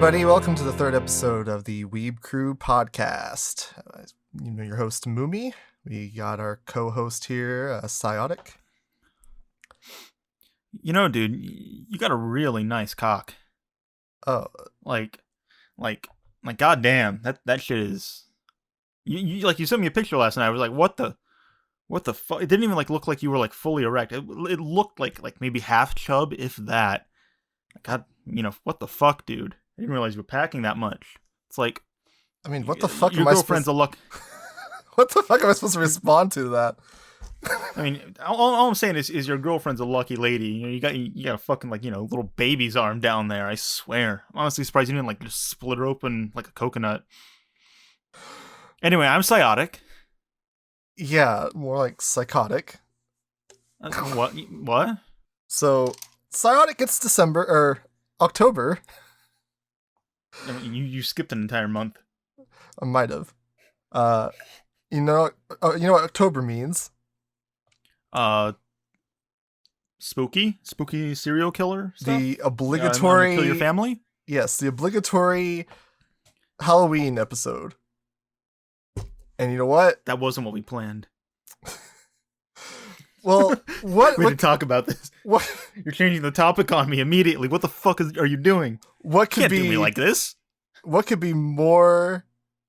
everybody. Welcome to the third episode of the Weeb Crew Podcast. Your host, Mumi. We got our co-host here, Psyotic. You know, dude, you got a really nice cock. Oh. Like, goddamn, that shit is... You sent me a picture last night. I was like, what the fuck? It didn't even, look like you were, fully erect. It looked like maybe half chub, if that. God, what the fuck, dude? I didn't realize you were packing that much. It's like... I mean, what the fuck am I supposed... What the fuck am I supposed to respond to that? I mean, all I'm saying is your girlfriend's a lucky lady. You got a fucking, little baby's arm down there, I swear. I'm honestly surprised you didn't, just split her open like a coconut. Anyway, I'm Psyotic. Yeah, more like psychotic. What? So, Psyotic gets October. I mean, you skipped an entire month. I might have. You know what October means? Spooky serial killer stuff? The obligatory kill your family? Yes, the obligatory Halloween episode. And you know what? That wasn't what we planned. Well, what we didn't talk about this. What? You're changing the topic on me immediately. What the fuck are you doing? What could Can't be do me like this? What could be more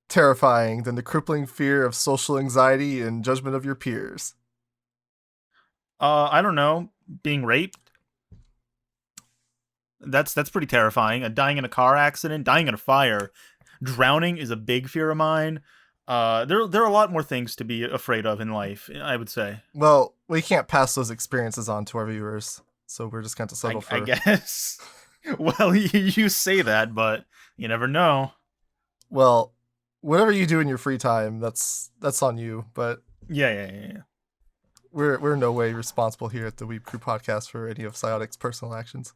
terrifying than the crippling fear of social anxiety and judgment of your peers? I don't know. Being raped? That's pretty terrifying. Dying in a car accident, dying in a fire, drowning is a big fear of mine. There are a lot more things to be afraid of in life, I would say. Well, we can't pass those experiences on to our viewers, so we're just going to settle for... I guess. Well, you say that, but you never know. Well, whatever you do in your free time, that's on you, but... Yeah. We're in no way responsible here at the Weeb Crew Podcast for any of Psyotic's personal actions.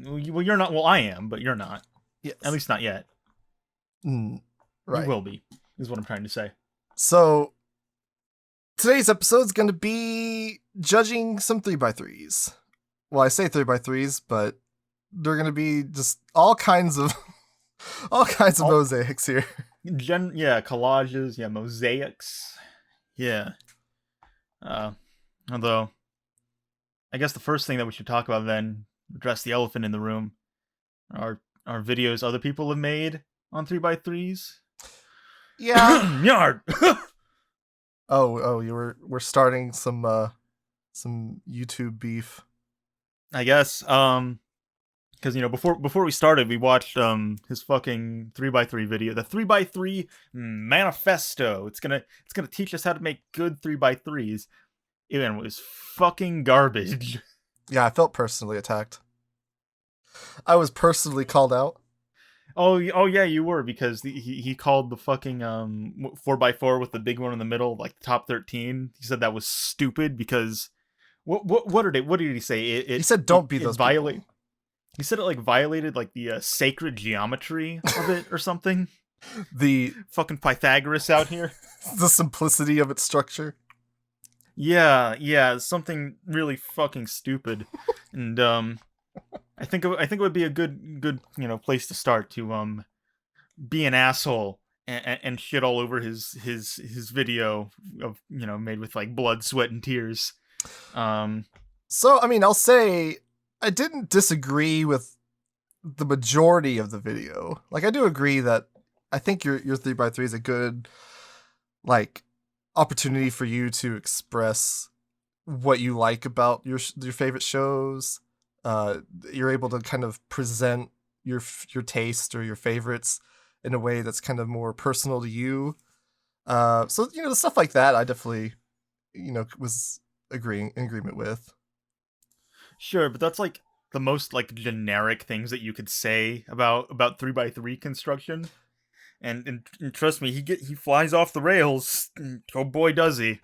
Well, you're not. Well, I am, but you're not. Yes. At least not yet. Right. You will be, is what I'm trying to say. So, today's episode is going to be judging some 3x3s. Well, I say 3x3s, but they're going to be just all kinds of mosaics here. Collages, mosaics. Yeah. Although, I guess the first thing that we should talk about then, address the elephant in the room, are videos other people have made on 3x3s. Yeah. Nyard. We're starting some YouTube beef. I guess. Because before we started, we watched his fucking 3x3 video, the 3x3 manifesto. It's gonna teach us how to make good 3x3s. It was fucking garbage. Yeah, I felt personally attacked. I was personally called out. Oh yeah, you were, because he called the fucking 4x4 with the big one in the middle, like the top 13. He said that was stupid because what did he say? He said don't be those violate. people. He said it violated the sacred geometry of it or something. The fucking Pythagoras out here. The simplicity of its structure. Yeah, something really fucking stupid. And I think it would be a good place to start to be an asshole and shit all over his video of made with blood, sweat, and tears. So I mean, I'll say I didn't disagree with the majority of the video. I do agree that I think your 3x3 is a good opportunity for you to express what you like about your favorite shows. You're able to kind of present your taste or your favorites in a way that's kind of more personal to you. So the stuff like that, I definitely was in agreement with. Sure, but that's the most generic things that you could say about 3x3 construction. And trust me, he flies off the rails. Oh boy, does he!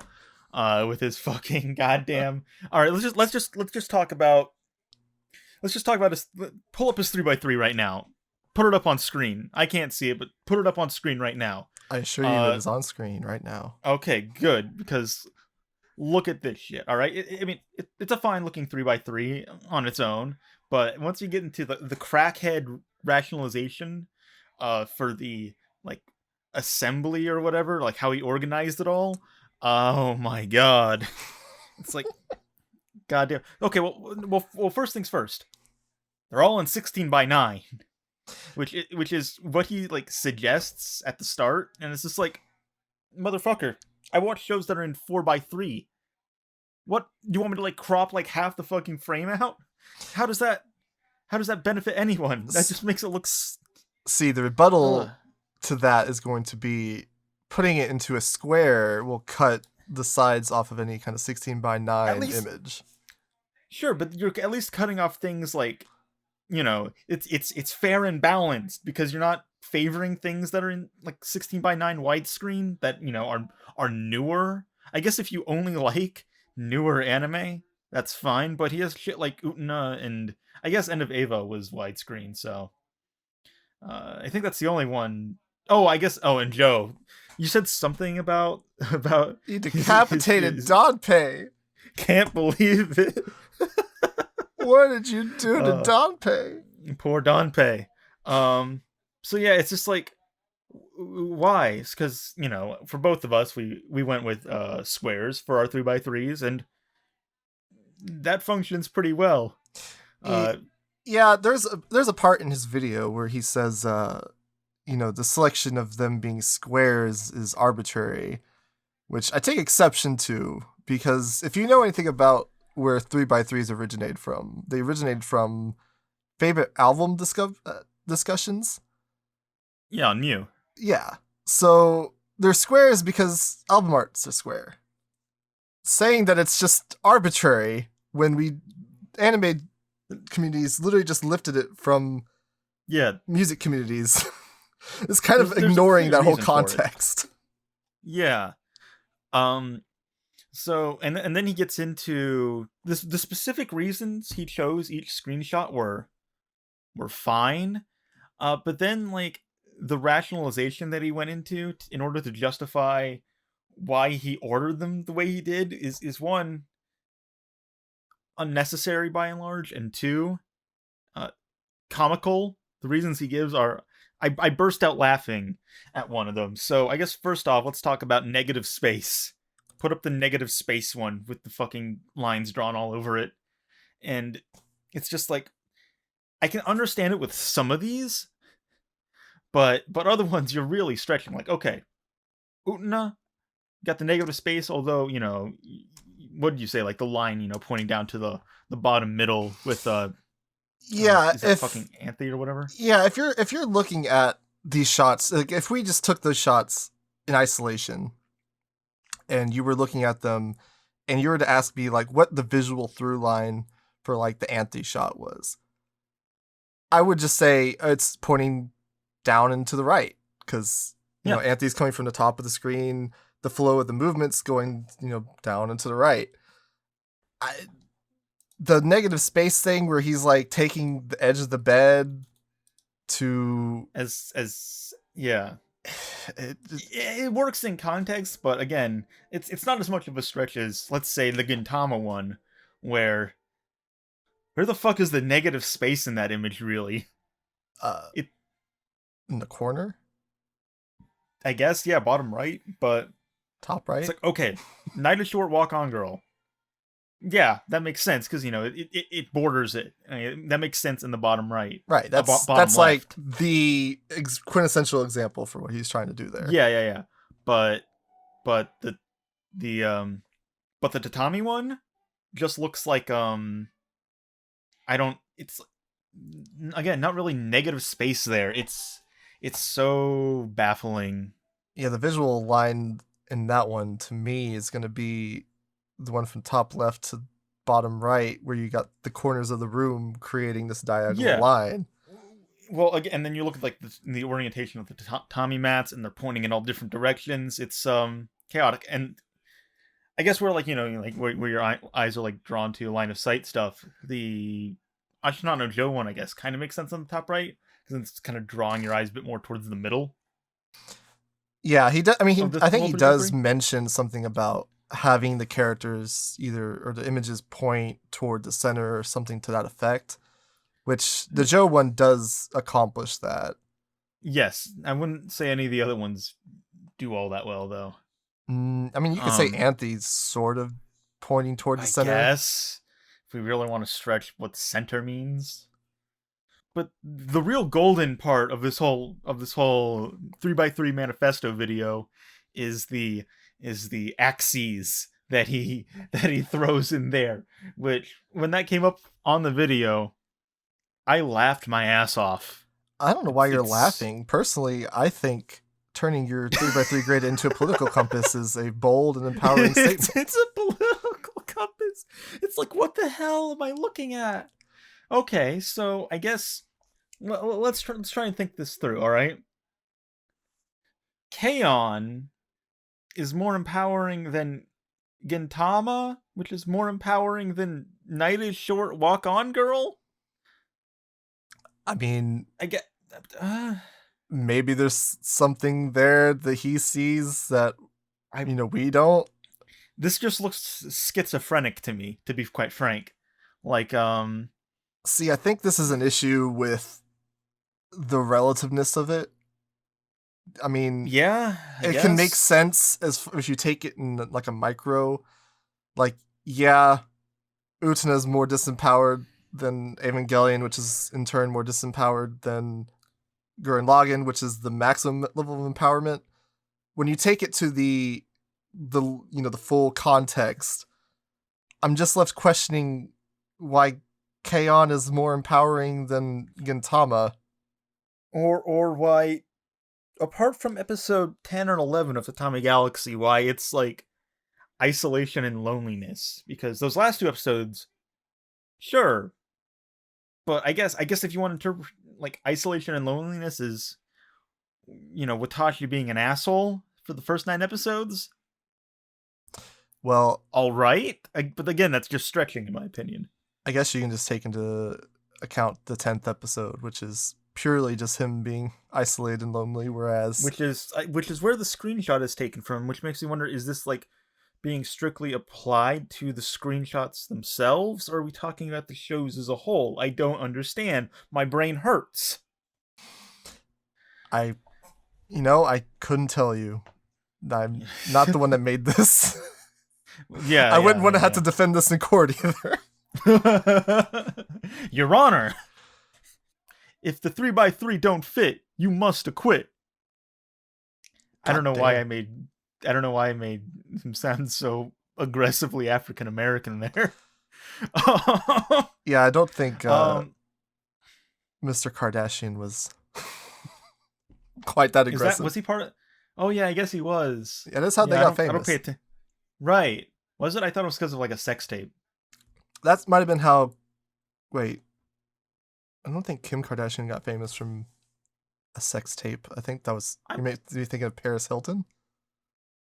With his fucking goddamn. All right, let's just talk about his. Pull up his 3x3 right now. Put it up on screen. I can't see it, but put it up on screen right now. I assure you, it is on screen right now. Okay, good, because look at this shit. All right, it's a fine looking 3x3 on its own, but once you get into the crackhead rationalization for the like assembly or whatever, like how he organized it all. Oh my god. It's like goddamn. Okay, well first things first. They're all in 16:9, which is what he like suggests at the start, and it's just like, motherfucker, I watch shows that are in 4:3. What do you want me to like crop like half the fucking frame out? How does that benefit anyone? That just makes it look. See, the rebuttal to that is going to be putting it into a square will cut the sides off of any kind of 16:9 image. Sure, but you're at least cutting off things like, you know, it's fair and balanced because you're not favoring things that are in like 16:9 widescreen that, you know, are newer. I guess if you only like newer anime, that's fine, but he has shit like Utena, and I guess End of Eva was widescreen, so I think that's the only one. Oh, I guess. Oh, and Joe, you said something about he decapitated Danpei. Can't believe it. What did you do to Danpei? Poor Danpei. So yeah, it's just like, why? It's because, you know, for both of us, we went with squares for our 3x3s, and that functions pretty well. Yeah, there's a part in his video where he says, you know, the selection of them being squares is arbitrary, which I take exception to, because if you know anything about where 3x3s originated from, they originated from favorite album discussions. Yeah, on Mew. Yeah. So they're squares because album arts are square. Saying that it's just arbitrary when anime communities literally just lifted it from music communities. It's kind of ignoring that whole context. Yeah. So and then he gets into this. The specific reasons he chose each screenshot were fine, but then like the rationalization that he went into in order to justify why he ordered them the way he did is one, unnecessary by and large, and two, comical. The reasons he gives are, I burst out laughing at one of them. So I guess first off, let's talk about negative space. Put up the negative space one with the fucking lines drawn all over it. And it's just like, I can understand it with some of these, but other ones you're really stretching. Like, okay, Utena got the negative space, although, you know, what did you say? Like the line, you know, pointing down to the bottom middle with is that fucking Anthe or whatever? Yeah, if you're looking at these shots, like if we just took those shots in isolation and you were looking at them and you were to ask me like what the visual through line for like the Anthe shot was, I would just say it's pointing down and to the right, because you know, Anthe's coming from the top of the screen, the flow of the movements going, you know, down and to the right. The negative space thing where he's like taking the edge of the bed to it works in context, but again, it's not as much of a stretch as, let's say, the Gintama one, where the fuck is the negative space in that image really? In the corner, I guess, yeah, bottom right, but top right. It's like, okay, Night is Short, Walk On Girl. Yeah, that makes sense because, you know, it borders it. I mean, that makes sense in the bottom right. Right. That's like the quintessential example for what he's trying to do there. Yeah. But the Tatami one just looks like it's again not really negative space there. It's so baffling. Yeah, the visual line in that one to me is going to be the one from top left to bottom right, where you got the corners of the room creating this diagonal line. Well, again, and then you look at like the orientation of the tatami mats, and they're pointing in all different directions. It's chaotic, and I guess where like, you know, like where your eyes are like drawn to line of sight stuff. The Ashina no Joe one, I guess, kind of makes sense on the top right because it's kind of drawing your eyes a bit more towards the middle. Yeah, he does. I mean, I think he does mention something about having the characters or the images point toward the center or something to that effect. which the Joe one does accomplish that. Yes, I wouldn't say any of the other ones do all that well, though. I mean, you could say Anthony's sort of pointing toward the center. I guess, if we really want to stretch what center means. But the real golden part of this whole 3x3 manifesto video is the axes that he throws in there. Which, when that came up on the video, I laughed my ass off. I don't know why you're laughing. Personally, I think turning your 3x3 grid into a political compass is a bold and empowering statement. It's a political compass. It's like, what the hell am I looking at? Okay, so I guess let's try and think this through. All right, K-On! Is more empowering than Gintama, which is more empowering than Night is Short, Walk On Girl. I mean, I get. Maybe there's something there that he sees that we don't. This just looks schizophrenic to me, to be quite frank. Like, See, I think this is an issue with the relativeness of it. I mean, yeah, it can make sense if you take it in like a micro. Like, yeah, Utena is more disempowered than Evangelion, which is in turn more disempowered than Gurren Lagann, which is the maximum level of empowerment. When you take it to the full context, I'm just left questioning why K-On! Is more empowering than Gintama. Or why, apart from episode 10 or 11 of the Tommy Galaxy, why it's like isolation and loneliness. Because those last two episodes, sure. But I guess if you want to interpret like isolation and loneliness is, Watashi being an asshole for the first 9 episodes. Well, all right. But again, that's just stretching in my opinion. I guess you can just take into account the 10th episode, which is purely just him being isolated and lonely, whereas which is where the screenshot is taken from, which makes me wonder, is this like being strictly applied to the screenshots themselves, or are we talking about the shows as a whole? I don't understand. My brain hurts. I couldn't tell you. I'm not the one that made this. Yeah, I wouldn't want to have to defend this in court either. Your Honor, if the 3x3 don't fit, you must acquit. I don't know why I made him sound so aggressively African American there. Yeah, I don't think Mr. Kardashian was quite that aggressive. Was he part of? Oh yeah, I guess he was. Yeah, that's how they got famous. I don't pay attention. Right? Was it? I thought it was because of like a sex tape. That might have been how. Wait, I don't think Kim Kardashian got famous from a sex tape. I think that was. Did you think of Paris Hilton?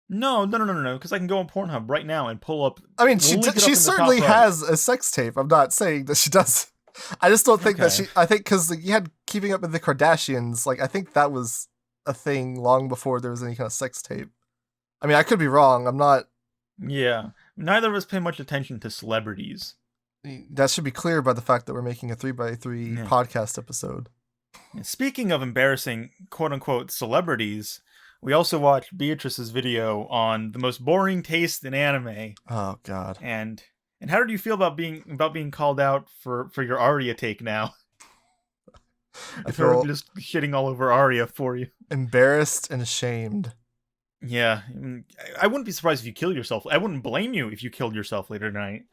No. Because I can go on Pornhub right now and pull up. I mean, she certainly has a sex tape. I'm not saying that she does. I just don't think that she. I think because you had Keeping Up with the Kardashians. Like, I think that was a thing long before there was any kind of sex tape. I mean, I could be wrong. I'm not. Yeah, neither of us pay much attention to celebrities. That should be clear by the fact that we're making a 3x3 podcast episode. Speaking of embarrassing quote-unquote celebrities, we also watched Beatrice's video on the most boring taste in anime. Oh God. And how did you feel about being called out for your Arya take now? I feel just shitting all over Arya for you. Embarrassed and ashamed. Yeah, I wouldn't be surprised if you killed yourself. I wouldn't blame you if you killed yourself later tonight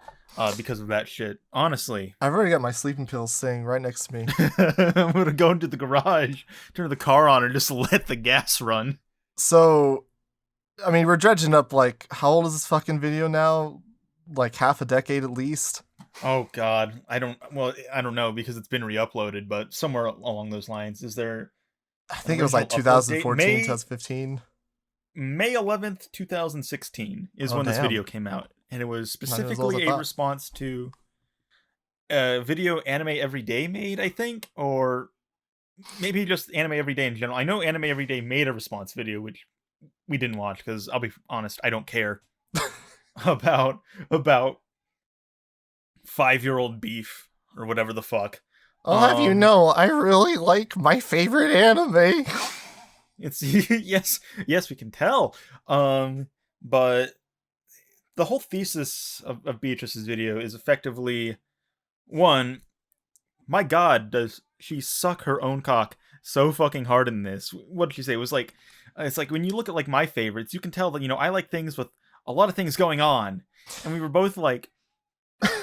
because of that shit. Honestly. I've already got my sleeping pills sitting right next to me. I'm going to go into the garage, turn the car on, and just let the gas run. So, I mean, we're dredging up, like, how old is this fucking video now? Like, half a decade at least? Oh, God. I don't know because it's been re-uploaded, but somewhere along those lines. Is there... I think it was like 2014, 2015. May 11th, 2016 is when this video came out. And it was specifically a response to a video Anime Everyday made, I think, or maybe just Anime Everyday in general. I know Anime Everyday made a response video, which we didn't watch because I'll be honest, I don't care about 5-year-old beef or whatever the fuck. I'll have you know, I really like my favorite anime. It's yes, we can tell. But the whole thesis of Beatrice's video is effectively one. My God, does she suck her own cock so fucking hard in this? What did she say? It was like, it's like when you look at like my favorites, you can tell that I like things with a lot of things going on, and we were both like,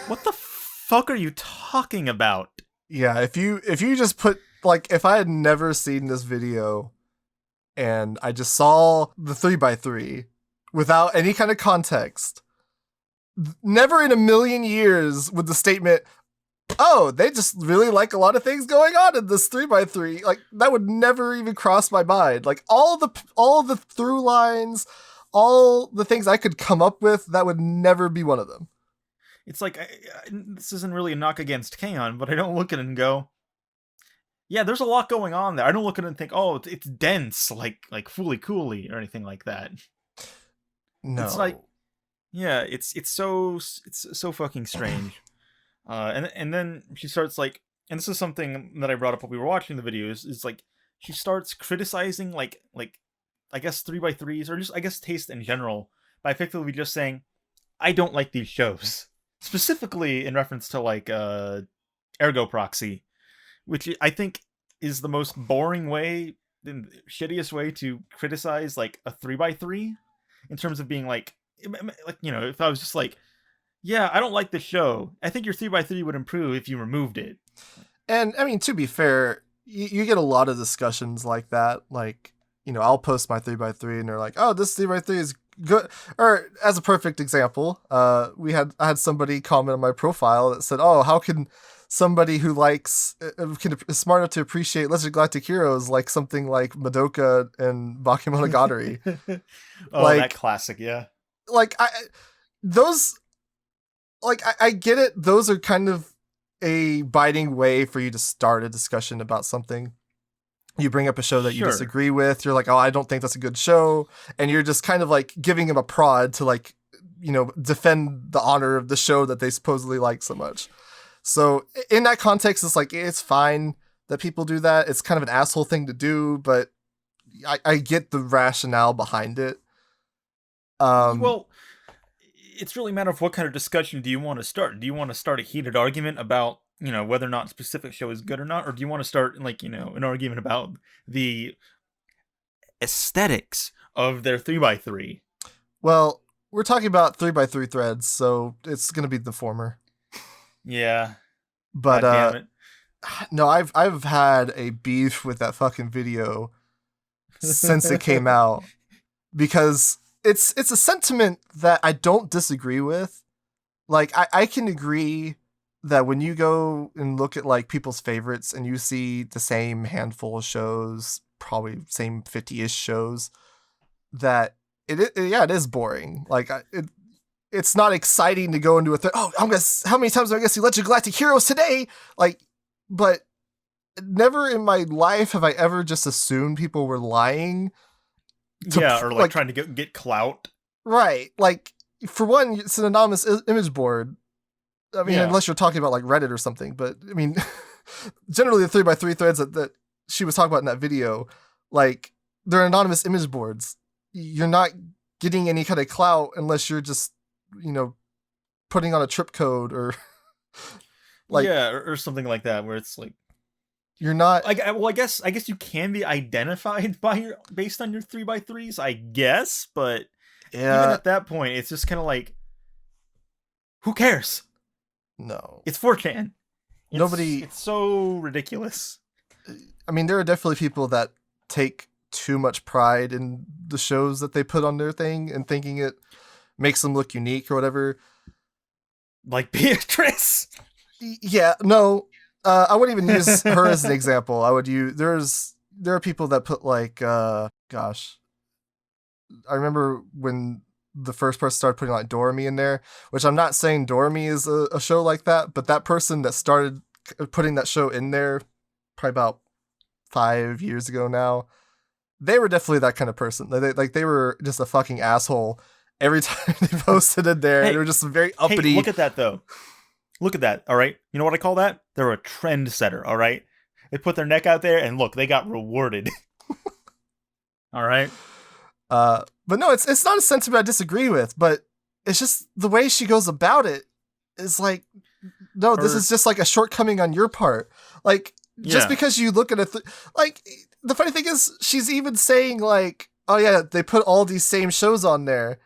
"What the fuck are you talking about?" Yeah, if you just put like if I had never seen this video, and I just saw the 3x3 without any kind of context, never in a million years would the statement, "Oh, they just really like a lot of things going on in this 3x3." Like that would never even cross my mind. Like all the through lines, all the things I could come up with, that would never be one of them. It's like this isn't really a knock against K-On, but I don't look at it and go, "Yeah, there's a lot going on there." I don't look at it and think, "Oh, it's dense, like Fooly Cooly or anything like that." No, it's like, yeah, it's so fucking strange. And then she starts like, and this is something that I brought up while we were watching the video, is like she starts criticizing like I guess 3x3s or just I guess taste in general by effectively just saying, "I don't like these shows," specifically in reference to like Ergo Proxy, which I think is the most boring way, the shittiest way to criticize like a 3x3 in terms of being like if I was just like, "Yeah, I don't like the show. I think your 3x3 would improve if you removed it." And I mean, to be fair, you get a lot of discussions like that. Like, I'll post my 3x3 and they're like, "Oh, this 3x3 is good." Or as a perfect example, I had somebody comment on my profile that said, "Oh, how can somebody who is smart enough to appreciate Legend of Galactic Heroes like something like Madoka and Bakemonogatari?" Oh, like, that classic, yeah. Like I get it. Those are kind of a biting way for you to start a discussion about something. You bring up a show that you disagree with. You're like, "Oh, I don't think that's a good show." And you're just kind of like giving him a prod to like, defend the honor of the show that they supposedly like so much. So in that context, it's like, it's fine that people do that. It's kind of an asshole thing to do, but I get the rationale behind it. Well, it's really a matter of what kind of discussion do you want to start. Do you want to start a heated argument about, whether or not a specific show is good or not? Or do you want to start, like, an argument about the aesthetics of their 3x3? Well, we're talking about 3x3 threads, so it's going to be the former. Yeah. But, damn it. No, I've had a beef with that fucking video since it came out, because it's a sentiment that I don't disagree with. Like, I can agree that when you go and look at like people's favorites and you see the same handful of shows, probably same 50-ish shows, that it is boring. Like it's not exciting to go into a "Oh, how many times am I gonna see Legend of Galactic Heroes today?" Like, but never in my life have I ever just assumed people were lying. Or like trying to get clout. Right. Like, for one, it's an anonymous image board. I mean, unless you're talking about like Reddit or something, but I mean, generally the 3x3 threads that she was talking about in that video, like, they're anonymous image boards. You're not getting any kind of clout unless you're just, putting on a trip code or like, or something like that, where it's like, you're not. I guess you can be identified based on your 3x3s, I guess, but even at that point, it's just kind of like, who cares? No, it's 4chan. It's so ridiculous. I mean, there are definitely people that take too much pride in the shows that they put on their thing and thinking it makes them look unique or whatever. Like Beatrice. Yeah, no. I wouldn't even use her as an example. I would use there are people that put like I remember when the first person started putting like Doremi in there, which I'm not saying Doremi is a show like that, but that person that started putting that show in there probably about 5 years ago now, they were definitely that kind of person. They were just a fucking asshole every time they posted in there. They were just very uppity. Hey, look at that though. Look at that, all right? You know what I call that? They're a trendsetter, all right? They put their neck out there, and look, they got rewarded. All right? But no, it's not a sentiment I disagree with, but it's just the way she goes about it is like, no, this is just like a shortcoming on your part. Like, just because you look at it, like, the funny thing is, she's even saying, like, oh yeah, they put all these same shows on there,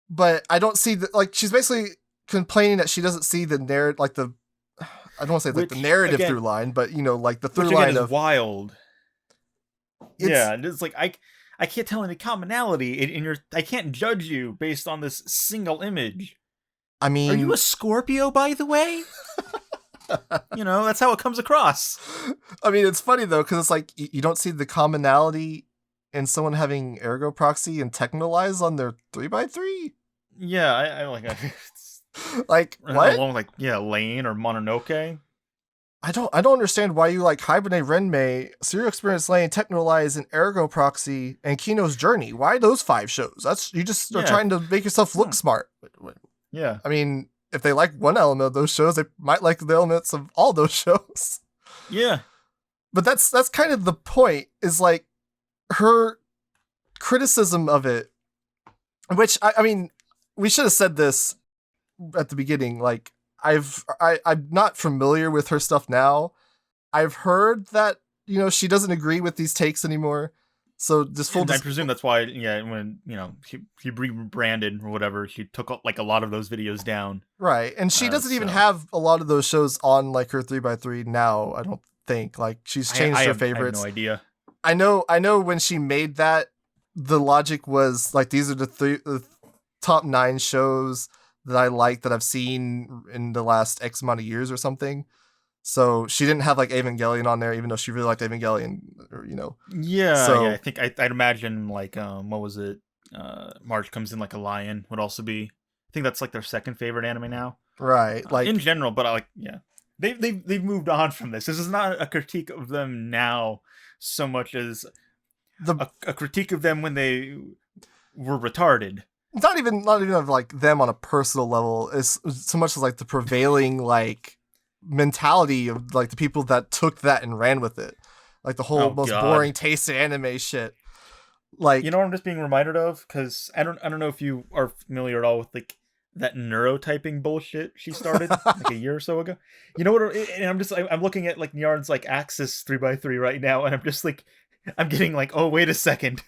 but I don't see like, she's basically complaining that she doesn't see the narrative, like the, I don't want to say like the narrative through line, but you know, like the through line of wild. Yeah, and it's like I can't tell any commonality in your. I can't judge you based on this single image. I mean, are you a Scorpio, by the way? You know, that's how it comes across. I mean, it's funny though, because it's like you don't see the commonality in someone having Ergo Proxy and Technolize on their 3x3. Yeah, I like. Like what? Along with Lane or Mononoke. I don't understand why you like Hibernate Renmei, Serial Experience Lane, Technolize, and Ergo Proxy, and Kino's Journey. Why those 5 shows? That's you just are trying to make yourself look smart. Yeah. I mean, if they like one element of those shows, they might like the elements of all those shows. Yeah. But that's kind of the point, is like her criticism of it, which I mean, we should have said this at the beginning, like, I'm not familiar with her stuff now. I've heard that, you know, she doesn't agree with these takes anymore. So just I presume that's why, when, you know, she rebranded or whatever, she took like a lot of those videos down. Right. And she doesn't even have a lot of those shows on like her 3x3 now, I don't think. Like, she's changed her favorites. I have no idea. I know when she made that, the logic was like, these are the top 9 shows that I like that I've seen in the last X amount of years or something. So she didn't have like Evangelion on there, even though she really liked Evangelion, or, you know. Yeah, so, yeah. I think I'd imagine like what was it? March Comes in Like a Lion would also be. I think that's like their second favorite anime now. Right, like in general, but I like they've moved on from this. This is not a critique of them now so much as a critique of them when they were retarded. Not even of like them on a personal level, is so much as like the prevailing like mentality of like the people that took that and ran with it, like the whole boring taste in anime shit. Like, you know what I'm just being reminded of, because I don't know if you are familiar at all with like that neurotyping bullshit she started like a year or so ago. You know what? And I'm looking at like Nyard's like Axis 3x3 right now, and I'm just like, I'm getting like, oh wait a second.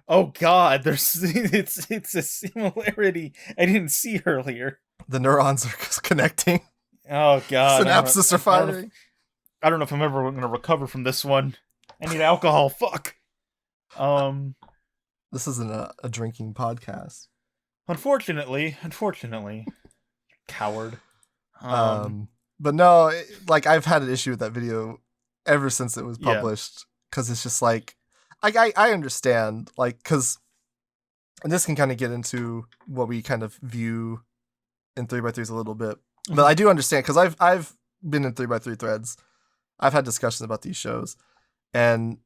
Oh God, it's a similarity I didn't see earlier. The neurons are connecting. Oh God, synapses are firing. I don't know if I'm ever going to recover from this one. I need alcohol. Fuck. This isn't a drinking podcast. Unfortunately, coward. But no, like I've had an issue with that video ever since it was published, because it's just like. I understand, like, because, and this can kind of get into what we kind of view in 3x3s a little bit, but I do understand, because I've been in 3x3 threads, I've had discussions about these shows, and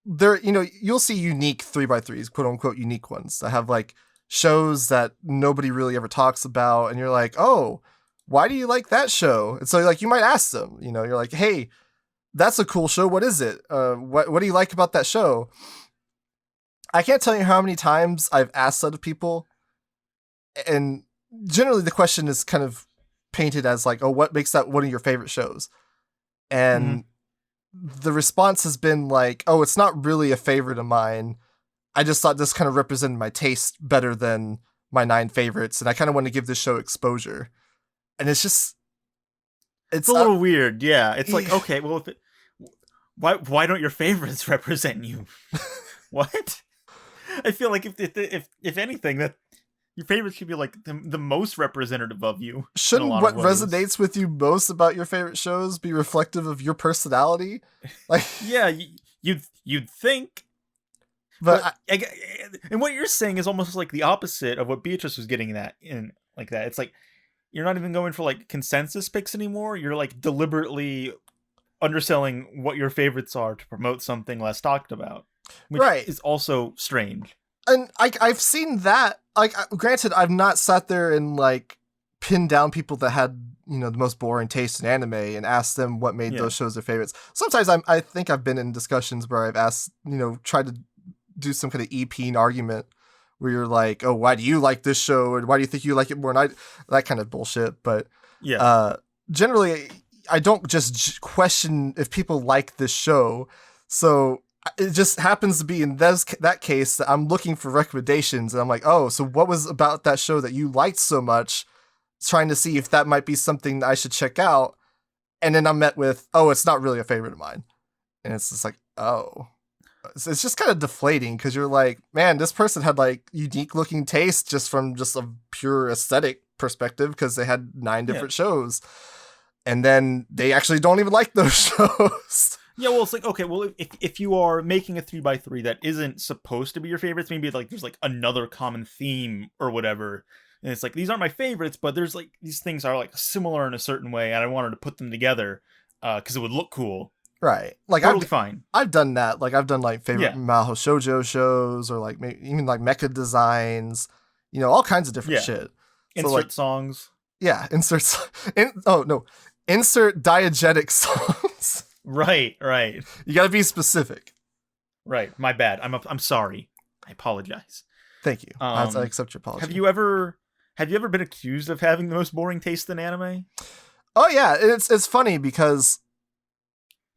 there, you know, you'll see unique 3x3s, quote unquote unique ones, that have like shows that nobody really ever talks about, and you're like, oh, why do you like that show? And so like you might ask them, you know, you're like, hey, that's a cool show. What is it? What do you like about that show? I can't tell you how many times I've asked that of people, and generally the question is kind of painted as like, oh, what makes that one of your favorite shows? And the response has been like, oh, it's not really a favorite of mine. I just thought this kind of represented my taste better than my 9 favorites, and I kind of want to give this show exposure. And it's just... It's a little weird, yeah. It's like, okay, well, why don't your favorites represent you? What? I feel like if anything, that your favorites should be like the most representative of you. Shouldn't what resonates with you most about your favorite shows be reflective of your personality? Like, yeah, you'd think. But and what you're saying is almost like the opposite of what Beatrice was getting at in like that. It's like, you're not even going for like consensus picks anymore. You're like deliberately underselling what your favorites are to promote something less talked about, which is also strange. And I've seen that. Like, granted, I've not sat there and like pin down people that had, the most boring taste in anime and ask them what made those shows their favorites. Sometimes I think I've been in discussions where I've asked, tried to do some kind of EP argument where you're like, oh, why do you like this show? And why do you think you like it more? And that kind of bullshit. But generally, I don't just question if people like this show. So it just happens to be in that case that I'm looking for recommendations. And I'm like, oh, so what was about that show that you liked so much? Trying to see if that might be something that I should check out. And then I'm met with, oh, it's not really a favorite of mine. And it's just like, oh. It's just kind of deflating because you're like, man, this person had like unique looking taste just from just a pure aesthetic perspective because they had 9 different shows. And then they actually don't even like those shows. Yeah, well, it's like, okay, well, if you are making a 3x3 that isn't supposed to be your favorites, maybe like there's like another common theme or whatever. And it's like, these aren't my favorites, but there's like, these things are like similar in a certain way. And I wanted to put them together because it would look cool. Right. Like totally fine. I've done that. Like I've done like favorite Mahou Shoujo shows or like maybe even like mecha designs, all kinds of different shit. Insert songs. Yeah. Insert diegetic songs. Right. You got to be specific. Right. My bad. I'm sorry. I apologize. Thank you. I accept your apology. Have you ever been accused of having the most boring taste in anime? Oh yeah. It's funny because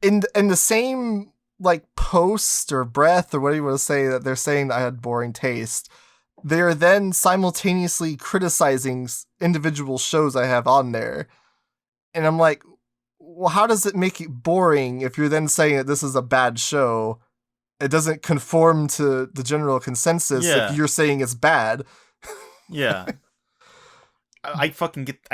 in the same like post or breath or whatever you want to say that they're saying that I had boring taste, they're then simultaneously criticizing individual shows I have on there. And I'm like, well, how does it make it boring if you're then saying that this is a bad show? It doesn't conform to the general consensus if you're saying it's bad. Yeah. I fucking get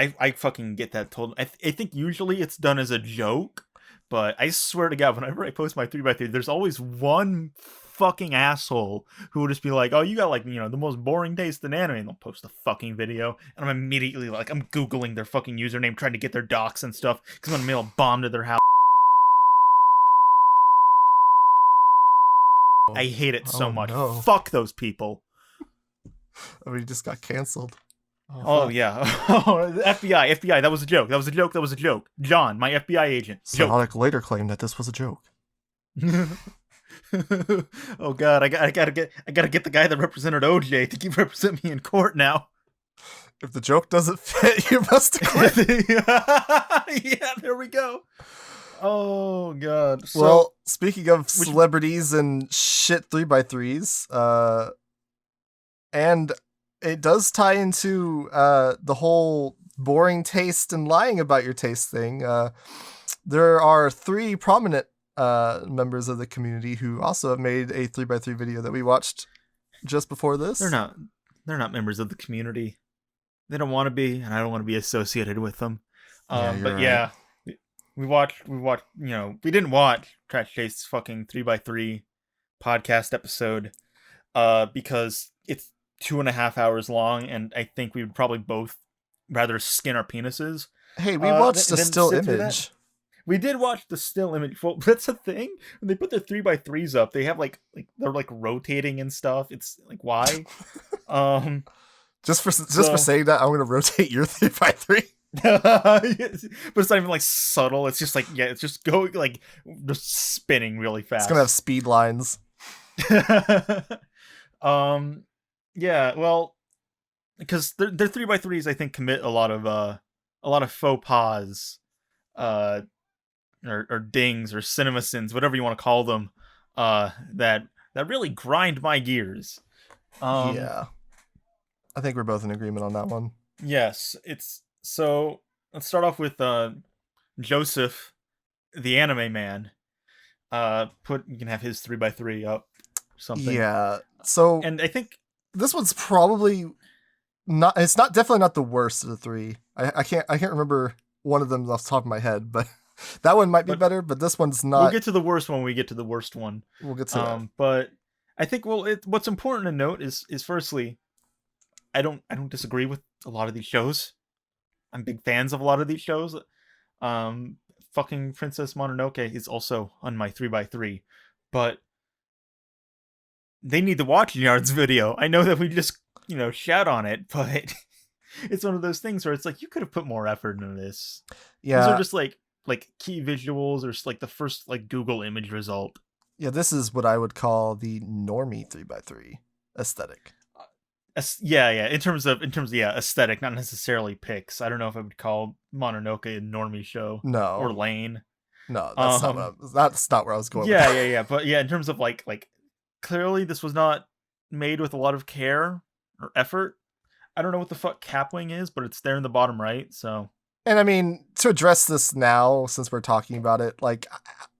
that told. I think usually it's done as a joke. But I swear to God, whenever I post my 3x3, there's always one fucking asshole who will just be like, oh, you got like, the most boring taste in anime. And they'll post a fucking video. And I'm immediately like, I'm Googling their fucking username, trying to get their docs and stuff. Because I'm going to mail a bomb to their house. I hate it so much. No. Fuck those people. Oh, he just got canceled. Oh yeah. FBI, that was a joke. John, my FBI agent. Psyotic later claimed that this was a joke. Oh god, I gotta get the guy that represented OJ to keep representing me in court now. If the joke doesn't fit, you must quit. Yeah, there we go. Oh god. So, well, speaking of celebrities and shit 3x3s, and it does tie into the whole boring taste and lying about your taste thing. There are 3 prominent members of the community who also have made a 3x3 video that we watched just before this. They're not members of the community. They don't want to be, and I don't want to be associated with them. We watched. We didn't watch Trash Taste's fucking 3x3 podcast episode because it's 2.5 hours long, and I think we would probably both rather skin our penises. Hey, we watched the still image. We did watch the still image. Well, that's the thing. When they put their 3x3s up, they have like they're like rotating and stuff. It's like, why? Just for saying that, I'm gonna rotate your 3x3. But it's not even like subtle. It's just like, it's just going like just spinning really fast. It's gonna have speed lines. Yeah, well, because their 3x3s, I think, commit a lot of faux pas, or dings or cinema sins, whatever you want to call them, that really grind my gears. Yeah, I think we're both in agreement on that one. Yes, so let's start off with Joseph, TheAnimeMan. You can have his 3x3 up. Something. Yeah. So, and I think this one's probably not. It's definitely not the worst of the 3. I can't remember one of them off the top of my head, but that one might be better. But this one's not. We'll get to the worst one when we get to the worst one. We'll get to that. But I think what's important to note is firstly, I don't disagree with a lot of these shows. I'm big fans of a lot of these shows. Fucking Princess Mononoke is also on my 3x3, but they need to watch Nyard's video. I know that we just, shout on it, but it's one of those things where it's like you could have put more effort into this. Yeah. These are just like key visuals or just like the first like Google image result. Yeah, this is what I would call the normie 3x3 aesthetic. Yeah. In terms of aesthetic, not necessarily pics. I don't know if I would call Mononoke a normie show. No. Or Lane. No, that's not where I was going. Yeah. But yeah, in terms of like clearly this was not made with a lot of care or effort. I don't know what the fuck Capwing is, but it's there in the bottom right. So. And I mean, to address this now, since we're talking about it, like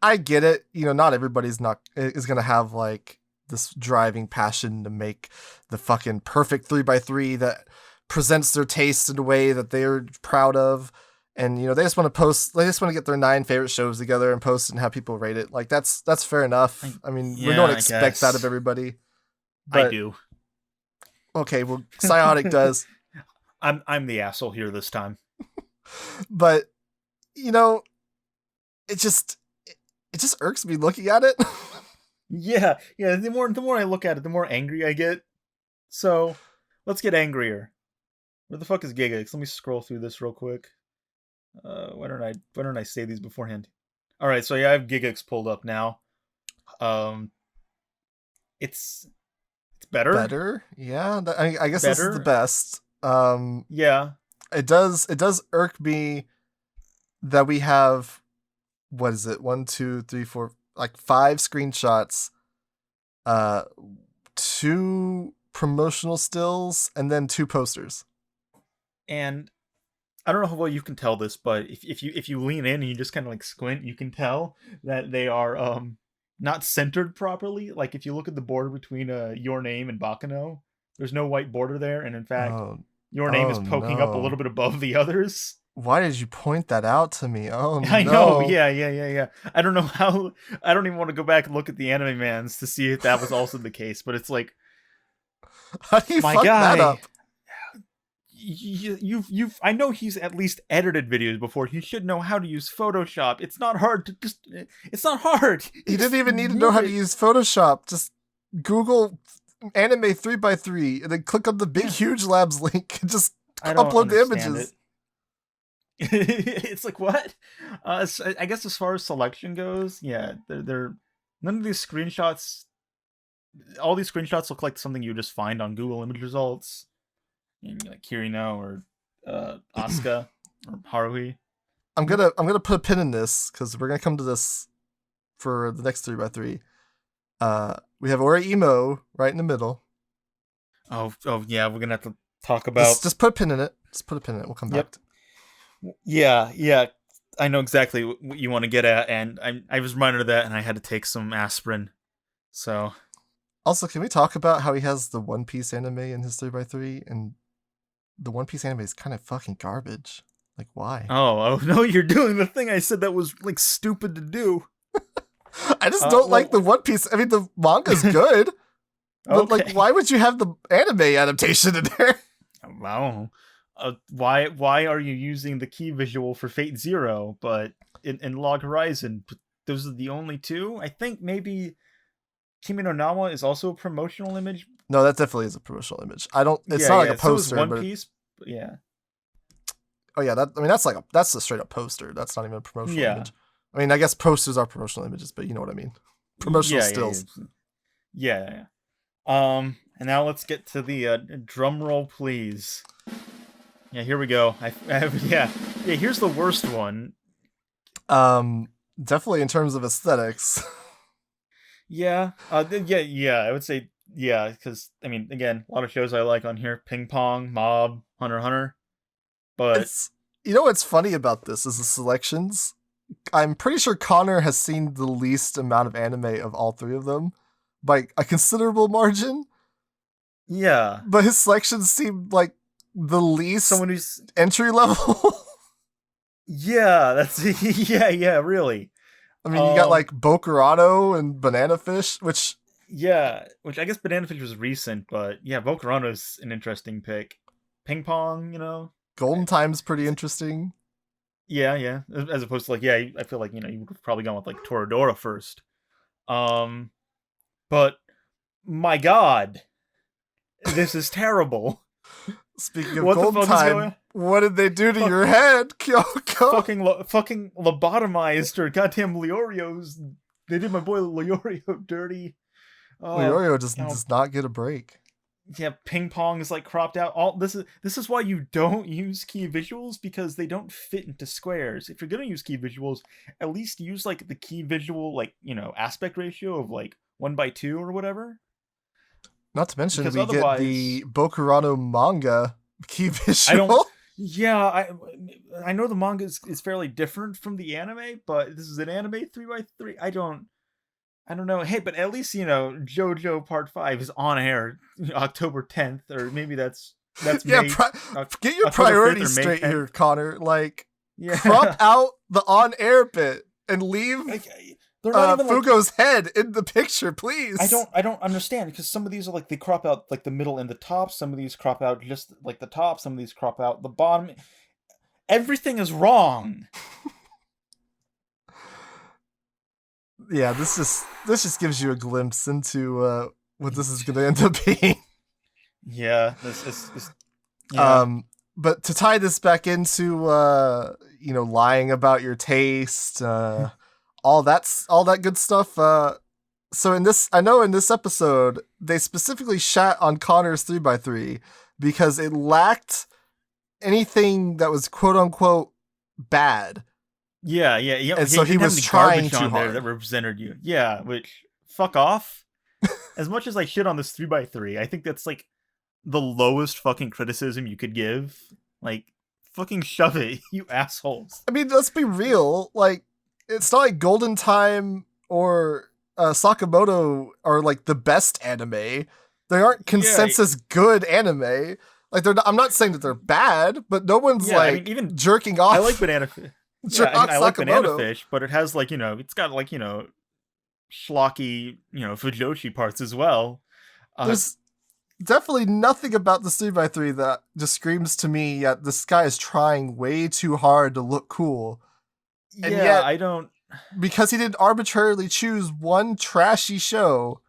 I get it. You know, not everybody's is gonna have like this driving passion to make the fucking perfect 3x3 that presents their taste in a way that they're proud of. And, you know, they just want to get their 9 favorite shows together and post and have people rate it. Like that's fair enough. I mean, we don't expect that of everybody. But, I do. Okay, well, Psyotic does. I'm the asshole here this time. But, you know, it just irks me looking at it. Yeah. The more I look at it, the more angry I get. So let's get angrier. Where the fuck is Gigguk? Let me scroll through this real quick. Why don't I say these beforehand? All right, so yeah, I have Gigguk's pulled up now. It's better. Better, yeah. I guess this is the best. Yeah. It does irk me that we have, what is it? 1, 2, 3, 4, like 5 screenshots, 2 promotional stills, and then 2 posters. And I don't know how well you can tell this, but if you lean in and you just kind of like squint, you can tell that they are not centered properly. Like if you look at the border between Your Name and Bakano, there's no white border there, and in fact, Your Name is poking up a little bit above the others. Why did you point that out to me? Oh, I know. Yeah. I don't know how. I don't even want to go back and look at the TheAnimeMans to see if that was also the case. But it's like, how do you fuck that up? I know he's at least edited videos before. He should know how to use Photoshop. It's not hard to just. It's not hard. He didn't even need to know how to use Photoshop. Just Google anime 3x3 and then click on the big huge labs link and just upload the images. It's like, what? I guess as far as selection goes, yeah, they're none of these screenshots. All these screenshots look like something you just find on Google image results, like Kirino or Asuka or Haruhi. I'm gonna put a pin in this because we're gonna come to this for the next 3x3. We have Ori Emo right in the middle. Oh yeah, we're gonna have to talk about. Just put a pin in it. We'll come back. Yeah. I know exactly what you want to get at, and I was reminded of that, and I had to take some aspirin. So. Also, can we talk about how he has the One Piece anime in his 3x3, and the One Piece anime is kind of fucking garbage? Like, why? Oh no, you're doing the thing I said that was like stupid to do. I just don't like the One Piece. I mean, the manga's good, but like, why would you have the anime adaptation in there? Wow. Why are you using the key visual for Fate Zero, but in Log Horizon, those are the only 2? I think maybe Kimi no Na is also a promotional image. No, that definitely is a promotional image. It's not like a poster. So One Piece, but yeah. Oh yeah, that's a straight up poster. That's not even a promotional image. I mean, I guess posters are promotional images, but you know what I mean. Promotional stills. Yeah. And now let's get to the drum roll, please. Yeah, here we go. Here's the worst one. Definitely in terms of aesthetics. Yeah. I would say because I mean, again, a lot of shows I like on here: Ping Pong, Mob, Hunter x Hunter. But you know what's funny about this is the selections. I'm pretty sure Connor has seen the least amount of anime of all 3 of them by a considerable margin. Yeah, but his selections seem like the least someone who's entry level. Yeah, that's really. I mean, you got like Bokurano and Banana Fish, which I guess Banana Fish was recent, but yeah, Bokurano's an interesting pick. Ping Pong, Golden Time's pretty interesting. Yeah, as opposed to like, I feel like you would have probably gone with like Toradora first. But my God, this is terrible. Speaking of What the Golden fuck is Time, going on? what did they do to your head, Kyoko? Fucking lobotomized her goddamn Leorio's. They did my boy Leorio dirty. Leorio does not get a break. Yeah, ping pong is like cropped out. All this is why you don't use key visuals, because they don't fit into squares. If you're gonna use key visuals, at least use like the key visual, like, you know, aspect ratio of like 1:2 or whatever. Not to mention, Because we get the Bokurano manga key visual. I know the manga is fairly different from the anime, but this is an anime 3x3. I don't know. Hey, but at least, you know, JoJo Part 5 is on air October 10th, or maybe that's Yeah, May. get your October 5th or priorities May straight 10th. here, Connor. Like, Yeah. crop out the on-air bit and leave They're not even Fugo's head in the picture, please. I don't understand, because some of these are like they crop out like the middle and the top. Some of these crop out just like the top. Some of these crop out the bottom. Everything is wrong. Yeah, this just gives you a glimpse into what this is going to end up being. Yeah, this is. Yeah. But to tie this back into you know, lying about your taste, all that good stuff. So I know in this episode they specifically shat on Connor's 3x3 because it lacked anything that was quote unquote bad. Yeah. And so he was trying too hard. That represented you. Yeah, which, fuck off. As much as I shit on this 3x3, I think that's like the lowest fucking criticism you could give. Like, fucking shove it, you assholes. I mean, let's be real. Like, it's not like Golden Time or Sakamoto are like the best anime. They aren't consensus good anime. Like, I'm not saying that they're bad, but no one's even jerking off. I like Banana Fish. I like Banana Fish, but it has like, you know, it's got like, you know, schlocky, you know, Fujoshi parts as well. There's definitely nothing about the 3x3 that just screams to me, yeah, this guy is trying way too hard to look cool. And yet, I don't... Because he didn't arbitrarily choose one trashy show.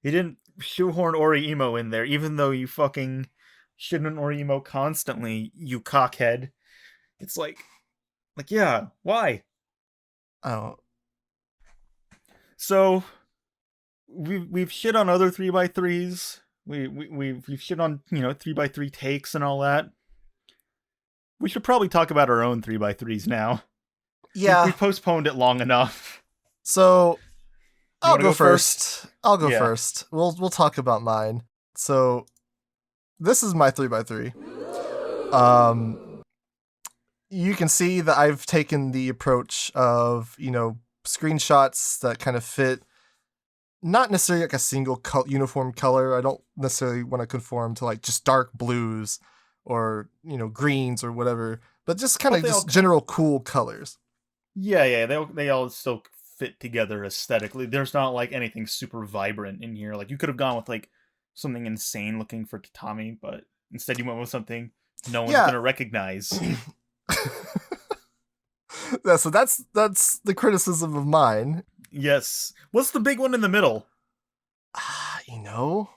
He didn't shoehorn Ori-Emo in there, even though you fucking shit on Ori-Emo constantly, you cockhead. It's like, yeah, why? Oh. So, we've shit on other 3x3s. We've shit on, you know, 3x3 takes and all that. We should probably talk about our own 3x3s now. Yeah. We postponed it long enough. So, I'll go first. I'll go first. We'll talk about mine. So, this is my 3x3. You can see that I've taken the approach of, you know, screenshots that kind of fit not necessarily like a single uniform color. I don't necessarily want to conform to like just dark blues or, you know, greens or whatever, but just kind of just general cool colors. Yeah, they all still fit together aesthetically. There's not like anything super vibrant in here. Like, you could have gone with like something insane looking for Tatami, but instead you went with something no one's gonna recognize. Yeah, so that's the criticism of mine. Yes. What's the big one in the middle? You know,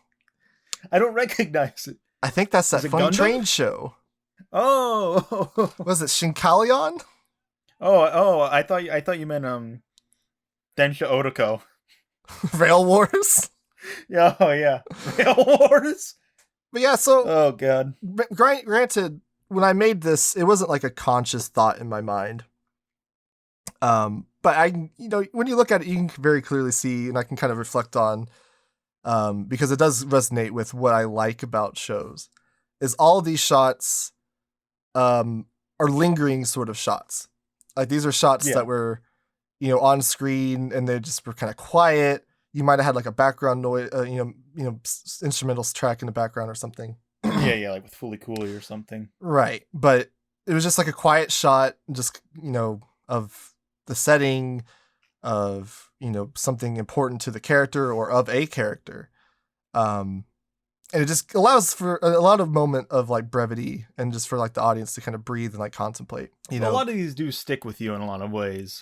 I don't recognize it. I think that's that funny train show. Oh, was it Shinkalion? Oh, I thought you meant Densha Otoko. Rail Wars? Yeah, oh yeah. Rail Wars? But yeah, so oh god. Granted, when I made this, it wasn't like a conscious thought in my mind. But you know, when you look at it, you can very clearly see, and I can kind of reflect on, because it does resonate with what I like about shows, is all of these shots are lingering sort of shots. Like, these are shots that were, you know, on screen and they just were kind of quiet. You might have had like a background noise, you know, instrumentals track in the background or something. Yeah, like with Fully Cooley or something. Right. But it was just like a quiet shot, just, you know, of the setting, of, you know, something important to the character or of a character. And it just allows for a lot of moment of like brevity and just for like the audience to kind of breathe and like contemplate. You know, a lot of these do stick with you in a lot of ways.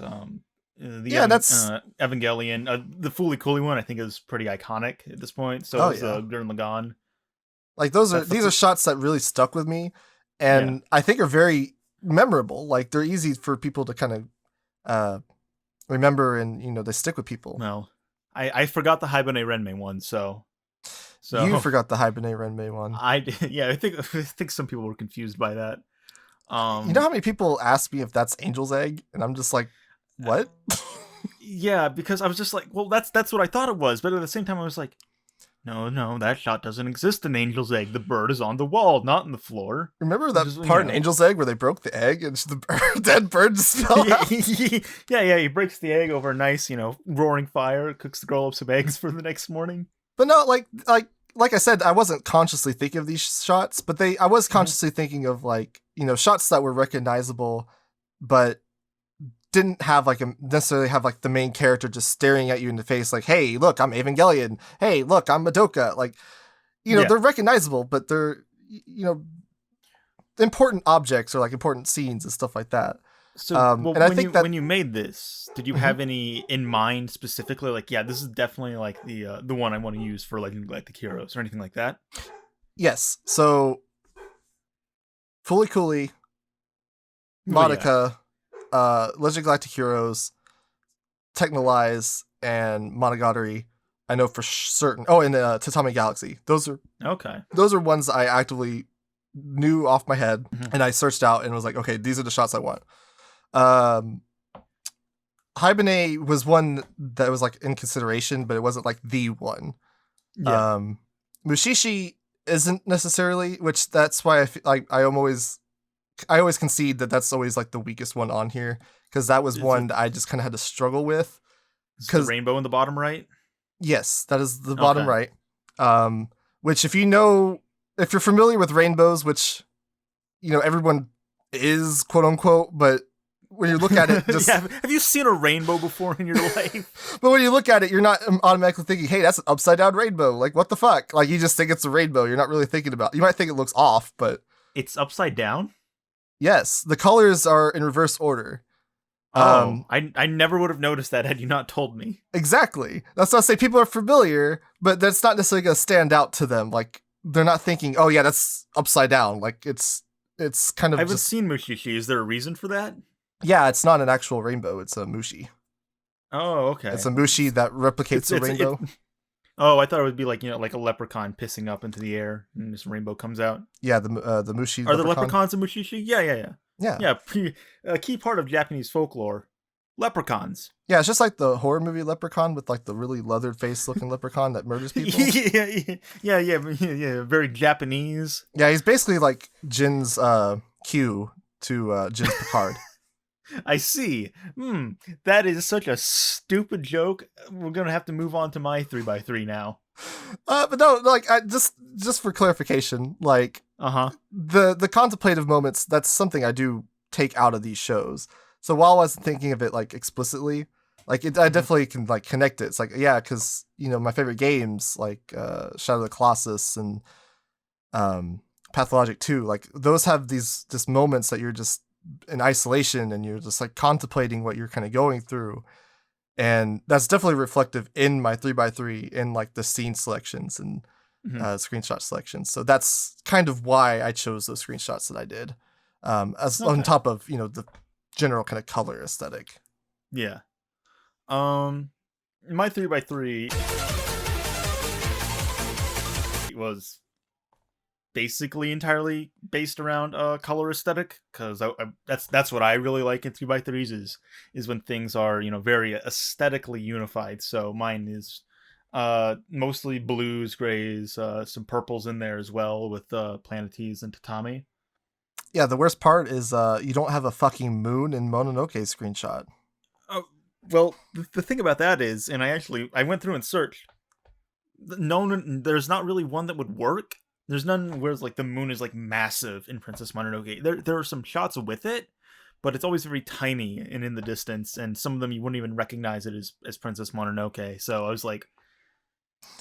That's Evangelion. The Fully Cooley one I think is pretty iconic at this point. So is Gurren Lagann. Like these are shots that really stuck with me, and I think are very memorable. Like they're easy for people to kind of remember, and they stick with people. No, I forgot the Hibernate Renmei one, so you forgot the Hibernate Renmei one. I think some people were confused by that. You know how many people ask me if that's Angel's Egg, and I'm just like, what? Yeah, because I was just like, well, that's what I thought it was, but at the same time I was like, no, that shot doesn't exist in Angel's Egg. The bird is on the wall, not on the floor. Remember that part in Angel's Egg where they broke the egg and the dead bird just fell out? Yeah, he breaks the egg over a nice, roaring fire, cooks the girl up some eggs for the next morning. But no, like I said, I wasn't consciously thinking of these shots, but I was consciously thinking of shots that were recognizable, but didn't have necessarily have the main character just staring at you in the face like, hey, look, I'm Evangelion. Hey, look, I'm Madoka. They're recognizable, but they're important objects or important scenes and stuff like that. So and I think when you made this, did you have any in mind specifically? Like, yeah, this is definitely the one I want to use for Legend of Galactic Heroes or anything like that? Yes. So Fully Cooley, Madoka, Legend of Galactic Heroes, Technolize, and Monogatari, I know for certain. Oh, and Tatami Galaxy. Those are ones I actively knew off my head, and I searched out and was like, okay, these are the shots I want. Hibernate was one that was in consideration, but it wasn't the one. Yeah. Mushishi isn't necessarily, which that's why I always concede that that's always the weakest one on here, because that was one that I just kind of had to struggle with. Because the rainbow in the bottom right? Yes, that is the bottom right. Which if you're familiar with rainbows, which everyone is, quote unquote, but when you look at it, just have you seen a rainbow before in your life? But when you look at it, you're not automatically thinking, hey, that's an upside down rainbow. What the fuck? You just think it's a rainbow. You're not really thinking about. You might think it looks off, but it's upside down. Yes, the colors are in reverse order. I never would have noticed that had you not told me. Exactly. That's what I say. People are familiar, but that's not necessarily going to stand out to them. They're not thinking, oh yeah, that's upside down. It's kind of. I haven't seen Mushishi. Is there a reason for that? Yeah, it's not an actual rainbow. It's a mushi. Oh, okay. It's a mushi that replicates a rainbow. I thought it would be like a leprechaun pissing up into the air and this rainbow comes out. Yeah, the mushi. Are the leprechauns in Mushishi? Yeah. Yeah. A key part of Japanese folklore. Leprechauns. Yeah, it's just like the horror movie Leprechaun with the really leathered face looking leprechaun that murders people. Yeah. Very Japanese. Yeah, he's basically Jin's Q to Jin's Picard. I see. That is such a stupid joke. We're gonna have to move on to my 3x3 now. But no, I just for clarification, the contemplative moments, that's something I do take out of these shows. So while I wasn't thinking of it explicitly, I definitely can connect it. It's because my favorite games Shadow of the Colossus and Pathologic 2, those have these just moments that you're just in isolation and you're just contemplating what you're kind of going through, and that's definitely reflective in my 3x3 in the scene selections and screenshot selections. So that's kind of why I chose those screenshots that I did, on top of the general kind of color aesthetic. Yeah. My 3x3 was basically entirely based around color aesthetic, because that's what I really like in 3x3s is when things are very aesthetically unified. So mine is mostly blues, grays, some purples in there as well with Planetes and Tatami. Yeah, the worst part is you don't have a fucking moon in Mononoke's screenshot. Well, the thing about that is, and I went through and searched. There's not really one that would work. There's none where the moon is massive in Princess Mononoke. There are some shots with it, but it's always very tiny and in the distance, and some of them you wouldn't even recognize it as Princess Mononoke. So I was like,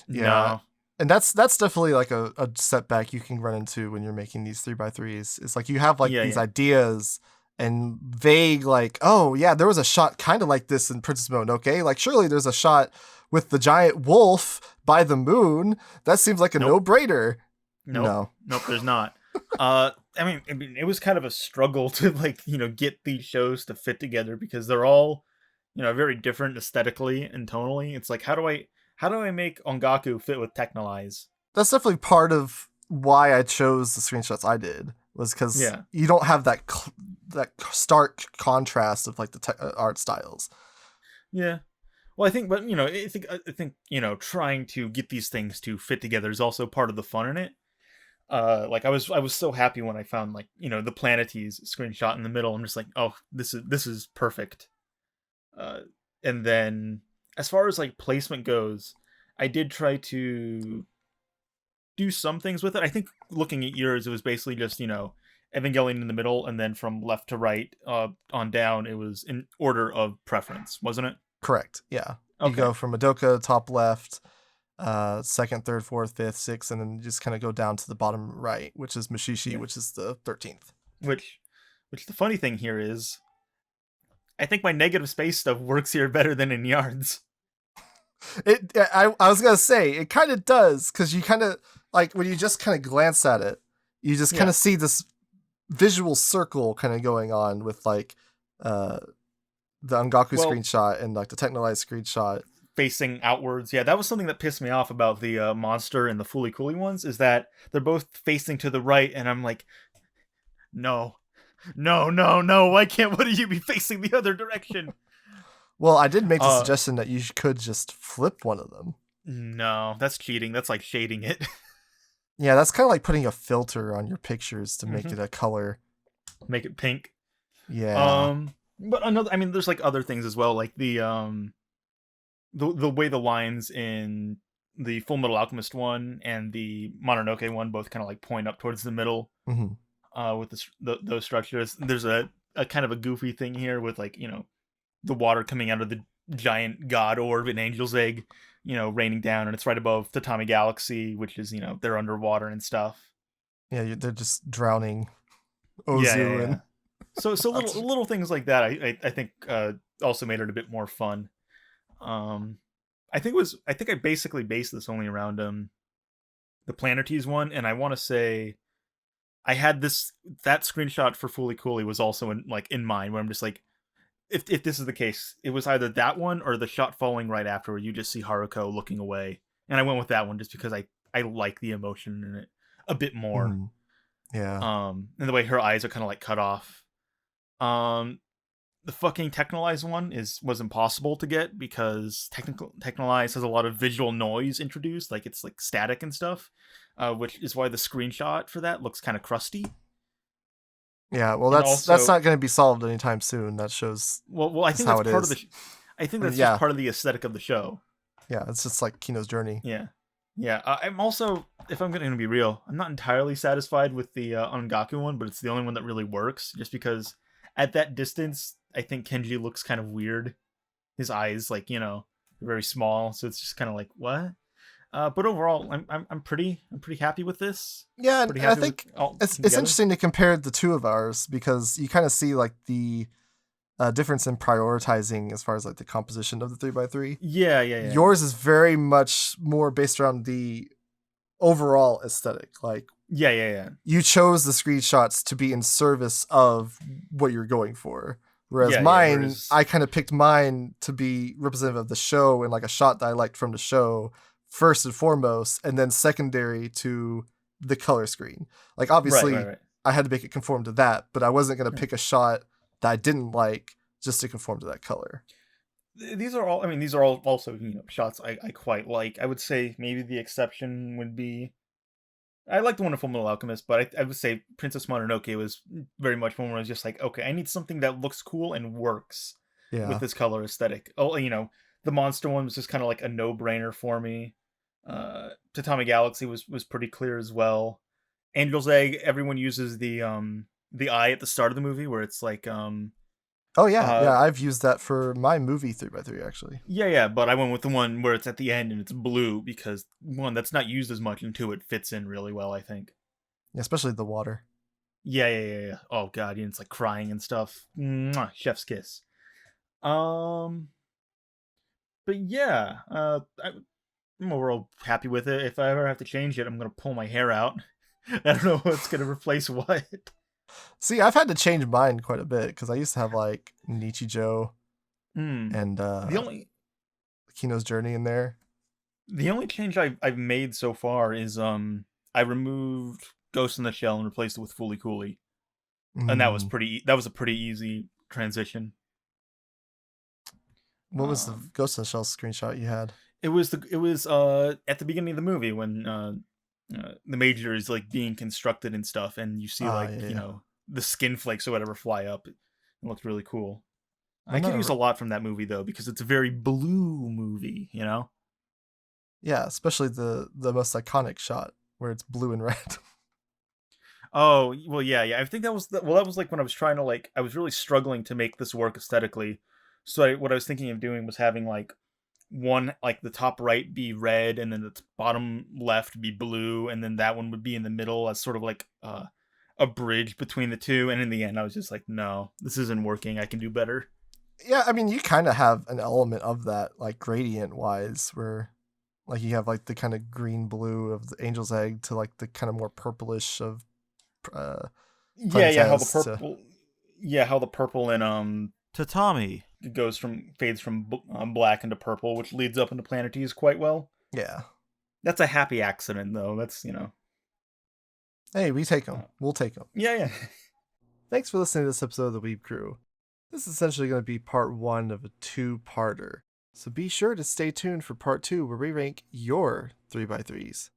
yeah. No. And that's definitely a setback you can run into when you're making these 3x3s. It's you have these ideas and vague oh yeah, there was a shot kind of like this in Princess Mononoke. Surely there's a shot with the giant wolf by the moon. That seems like a no-brainer. No. Nope, there's not. I mean, it was kind of a struggle to get these shows to fit together because they're all, very different aesthetically and tonally. It's like, how do I make Ongaku fit with Technolize? That's definitely part of why I chose the screenshots I did, was because you don't have that stark contrast of like the art styles. Yeah. Well, I think trying to get these things to fit together is also part of the fun in it. Like I was so happy when I found the Planetes screenshot in the middle. I'm just like, oh, this is perfect. And then as far as like placement goes, I did try to do some things with it. I think looking at yours, it was basically just Evangelion in the middle, and then from left to right on down, it was in order of preference, wasn't it? Correct. Yeah. Okay. You go from Madoka top left, second, third, fourth, fifth, sixth, and then you just kind of go down to the bottom right, which is Mushishi, which is the 13th. Which the funny thing here is, I think my negative space stuff works here better than in Nyard's. I was gonna say it kind of does, because you kind of like when you just kind of glance at it, you just kind of see this visual circle kind of going on with like the Ongaku screenshot and like the Technolize screenshot facing outwards. Yeah, that was something that pissed me off about the monster and the Fooly Cooly ones, is that they're both facing to the right, and I'm like, no, why can't one of you be facing the other direction? Well, I did make the suggestion that you could just flip one of them. No, that's cheating. That's like shading it. Yeah, that's kind of like putting a filter on your pictures to make it a color. Make it pink. Yeah. But there's like other things as well, like the way the lines in the Full Metal Alchemist one and the Mononoke one both kind of like point up towards the middle. With those structures. There's a kind of a goofy thing here with like the water coming out of the giant god orb in Angel's Egg, raining down, and it's right above Tatami Galaxy, which is they're underwater and stuff. Yeah, they're just drowning Ozu. And so little things like that I think also made it a bit more fun. I think I basically based this only around the Planetes one, and I want to say I had that screenshot for Fooly Cooly was also in mind, where I'm just like, if this is the case, it was either that one or the shot following right after, where you just see Haruko looking away, and I went with that one just because I like the emotion in it a bit more. Yeah. And the way her eyes are kind of like cut off. The fucking Technolize one was impossible to get because Technolize has a lot of visual noise introduced, like it's like static and stuff, which is why the screenshot for that looks kind of crusty. Yeah, well, that's not going to be solved anytime soon. That shows. Well, I think that's part of the. I think that's just part of the aesthetic of the show. Yeah, it's just like Kino's journey. Yeah. I'm also, if I'm going to be real, I'm not entirely satisfied with the Ongaku one, but it's the only one that really works. Just because at that distance, I think Kenji looks kind of weird. His eyes, very small, so it's just kind of like, what? But overall, I'm pretty happy with this. Yeah, and I think it's interesting to compare the two of ours, because you kind of see like the difference in prioritizing as far as like the composition of the 3x3. Yeah. Yours is very much more based around the overall aesthetic. Like, yeah. You chose the screenshots to be in service of what you're going for. Whereas mine, I kind of picked mine to be representative of the show and like a shot that I liked from the show first and foremost, and then secondary to the color screen. Like, obviously, right. I had to make it conform to that, but I wasn't going to pick a shot that I didn't like just to conform to that color. These are all also shots I quite like. I would say maybe the exception would be, I like the one in Full Metal Alchemist, but I would say Princess Mononoke was very much one where I was just like, okay, I need something that looks cool and works with this color aesthetic. Oh, the monster one was just kind of like a no-brainer for me. Tatami Galaxy was pretty clear as well. Angel's Egg, everyone uses the eye at the start of the movie where it's like I've used that for my movie 3x3 actually. Yeah, but I went with the one where it's at the end and it's blue, because one, that's not used as much, and two, it fits in really well, I think. Yeah, especially the water. Yeah. Oh god, it's like crying and stuff. Mwah, chef's kiss. But yeah, I'm overall happy with it. If I ever have to change it, I'm gonna pull my hair out. I don't know what's gonna replace what. See, I've had to change mine quite a bit because I used to have like Nichijou Hmm. and The only Kino's Journey in there. the only change I've made so far is I removed Ghost in the Shell and replaced it with Fooly Cooly, and that was Mm. a pretty easy transition. What was the Um, Ghost in the Shell screenshot you had? it was at the beginning of the movie when the major is like being constructed and stuff, and you see Ah, like yeah, you yeah. know the skin flakes or whatever fly up. It looked really cool. I I'm could not use a lot from that movie though because it's a very blue movie, you know. Yeah, especially the most iconic shot where it's blue and red. Oh well, yeah. I think that was that was like when I was trying to like I was really struggling to make this work aesthetically. So what I was thinking of doing was having like one like the top right be red and then the bottom left be blue and then that one would be in the middle as sort of like a bridge between the two. And in the end, I was just like, no, this isn't working. I can do better. Yeah, I mean, you kind of have an element of that, like gradient wise, where like you have like the kind of green blue of the angel's egg to like the kind of more purplish of uh Yeah, how the Planetes to purple. Yeah, how the purple and Tatami. it goes from fades from black into purple, which leads up into Planetes quite well. yeah. That's a happy accident, though. That's Hey, we take them. uh, We'll take them. yeah. Thanks for listening to this episode of the Weeb Crew. This is essentially going to be part 1 of a 2-parter. So be sure to stay tuned for part 2 where we rank your 3x3s.